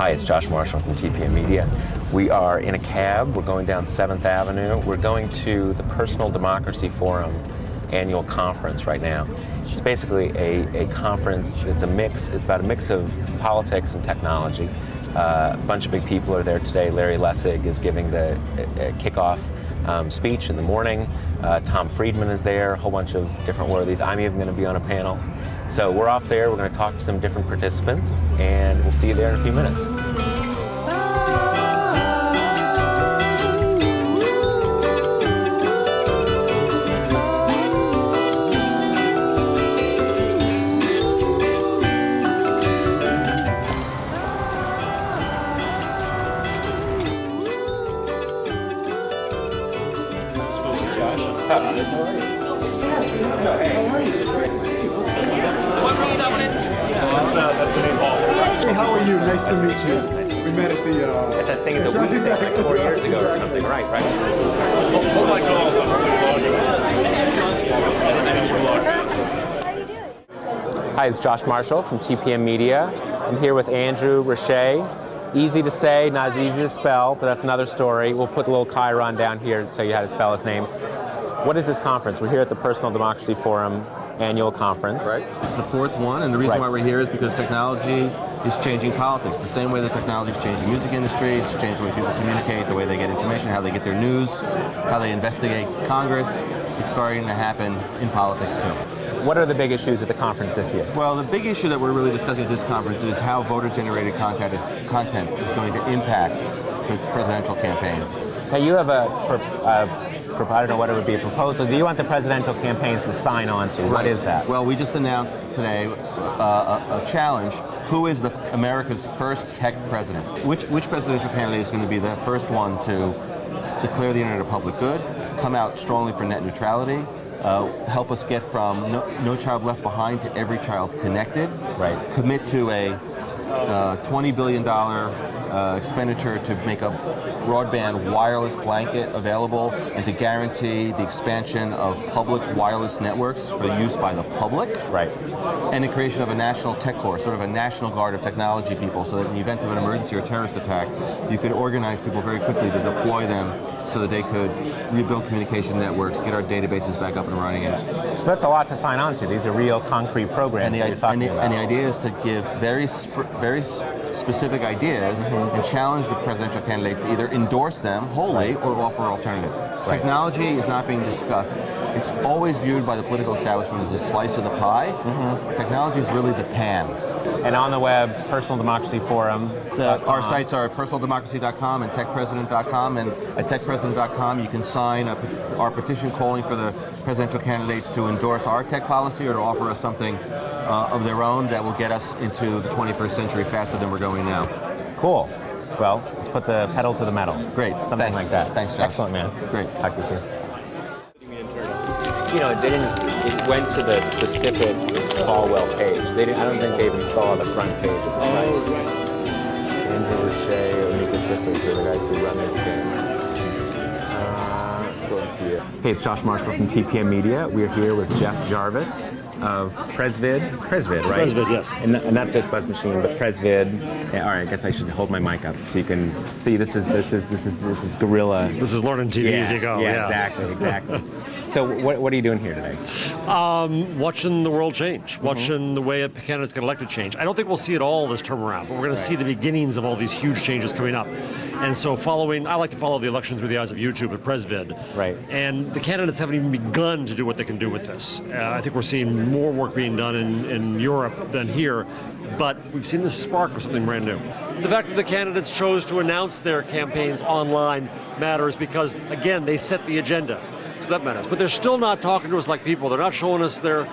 Hi, it's Josh Marshall from TPM Media. We are in a cab. We're going down 7th Avenue. We're going to the Personal Democracy Forum annual conference right now. It's basically a conference. It's about a mix of politics and technology. A bunch of big people are there today. Larry Lessig is giving the kickoff speech in the morning. Tom Friedman is there, a whole bunch of different worthies. I'm even going to be on a panel. So we're off there. We're going to talk to some different participants, and we'll see you there in a few minutes. Hey, how are you? Nice to meet you. We met at the... At that thing at the week thing like 4 years ago or something, right? Hold my calls. Hi, it's Josh Marshall from TPM Media. I'm here with Andrew Richey. Easy to say, not as easy to spell, but that's another story. We'll put the little chyron down here to show you how to spell his name. What is this conference? We're here at the Personal Democracy Forum annual conference. Right. It's the 4th one, and the reason why we're here is because technology is changing politics. The same way that technology is changing the music industry, it's changing the way people communicate, the way they get information, how they get their news, how they investigate Congress. It's starting to happen in politics too. What are the big issues at the conference this year? Well, the big issue that we're really discussing at this conference is how voter-generated content is going to impact the presidential campaigns. Now, you have I don't know what it would be, a proposal that you want the presidential campaigns to sign on to. Right. What is that? Well, we just announced today a challenge. Who is America's first tech president? Which presidential candidate is going to be the first one to declare the internet a public good, come out strongly for net neutrality, help us get from no child left behind to every child connected, right? Commit to a $20 billion expenditure to make a broadband wireless blanket available and to guarantee the expansion of public wireless networks for use by the public. Right. And the creation of a national tech corps, sort of a national guard of technology people, so that in the event of an emergency or terrorist attack, you could organize people very quickly to deploy them so that they could rebuild communication networks, get our databases back up and running. So that's a lot to sign on to. These are real concrete programs that you're talking about. And the idea is to give very specific ideas and challenge the presidential candidates to either endorse them wholly or offer alternatives. Right. Technology is not being discussed. It's always viewed by the political establishment as a slice of the pie. Technology is really the pan. And on the web, Personal Democracy Forum. Our sites are personaldemocracy.com and techpresident.com, and at techpresident.com you can sign our petition calling for the presidential candidates to endorse our tech policy or to offer us something of their own that will get us into the 21st century faster than we're going now. Cool. Well, let's put the pedal to the metal. Great. Something like that. Thanks, Josh. Excellent, man. Great. Talk to you soon. You know, it went to the specific Falwell page. I don't think they even saw the front page of the site. Andrew Richey or Mika Sifrig are the guys who run this thing. Let's go in for you. Hey, it's Josh Marshall from TPM Media. We're here with Jeff Jarvis of PresVid. It's PresVid, right? PresVid, yes. And not just Buzz Machine, but PresVid. Yeah, all right, I guess I should hold my mic up so you can see. This is guerrilla. This is learning TV as you go. Yeah, exactly. So what are you doing here today? Watching the world change, watching the way candidates get elected change. I don't think we'll see it all this term around, but we're going to see the beginnings of all these huge changes coming up. And so I like to follow the election through the eyes of YouTube at PresVid. Right. And the candidates haven't even begun to do what they can do with this. I think we're seeing more work being done in Europe than here, but we've seen this spark of something brand new. The fact that the candidates chose to announce their campaigns online matters because, again, they set the agenda. So that matters. But they're still not talking to us like people. They're not showing us their...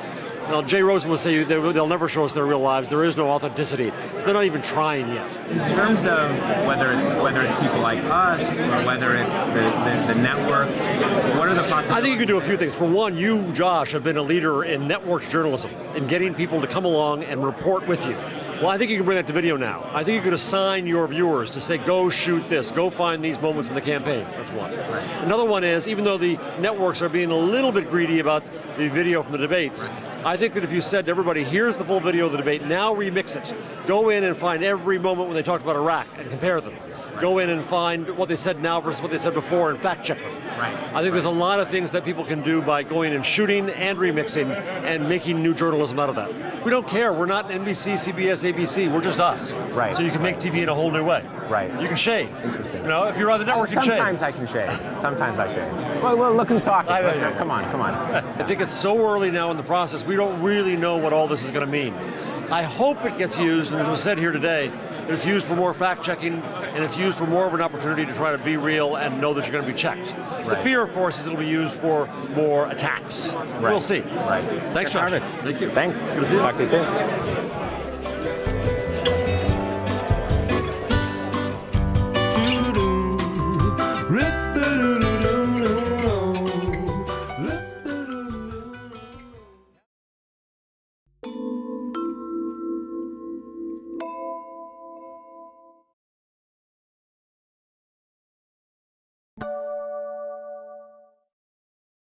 Jay Rosen will say they'll never show us their real lives. There is no authenticity. They're not even trying yet. In terms of whether it's people like us or whether it's the networks, what are the possibilities? I think you can do a few things. For one, you, Josh, have been a leader in networked journalism, in getting people to come along and report with you. Well, I think you can bring that to video now. I think you could assign your viewers to say, go shoot this, go find these moments in the campaign. That's one. Another one is, even though the networks are being a little bit greedy about the video from the debates, I think that if you said to everybody, here's the full video of the debate, now remix it. Go in and find every moment when they talked about Iraq and compare them. Go in and find what they said now versus what they said before and fact check them. Right. I think there's a lot of things that people can do by going and shooting and remixing and making new journalism out of that. We don't care. We're not NBC, CBS, ABC. We're just us. Right. So you can make TV in a whole new way. Right. You can shave. Interesting. You know, if you're on the network, you can shave. Sometimes I can shave. Sometimes I shave. Well, look who's talking. I know. Come on. I think it's so early now in the process, we don't really know what all this is going to mean. I hope it gets used, and as was said here today, that it's used for more fact-checking, and it's used for more of an opportunity to try to be real and know that you're going to be checked. The fear, of course, is it'll be used for more attacks. We'll see. Right. Thanks, Josh. Jarvis. Thank you. Thanks. Good to see you. Talk to you soon.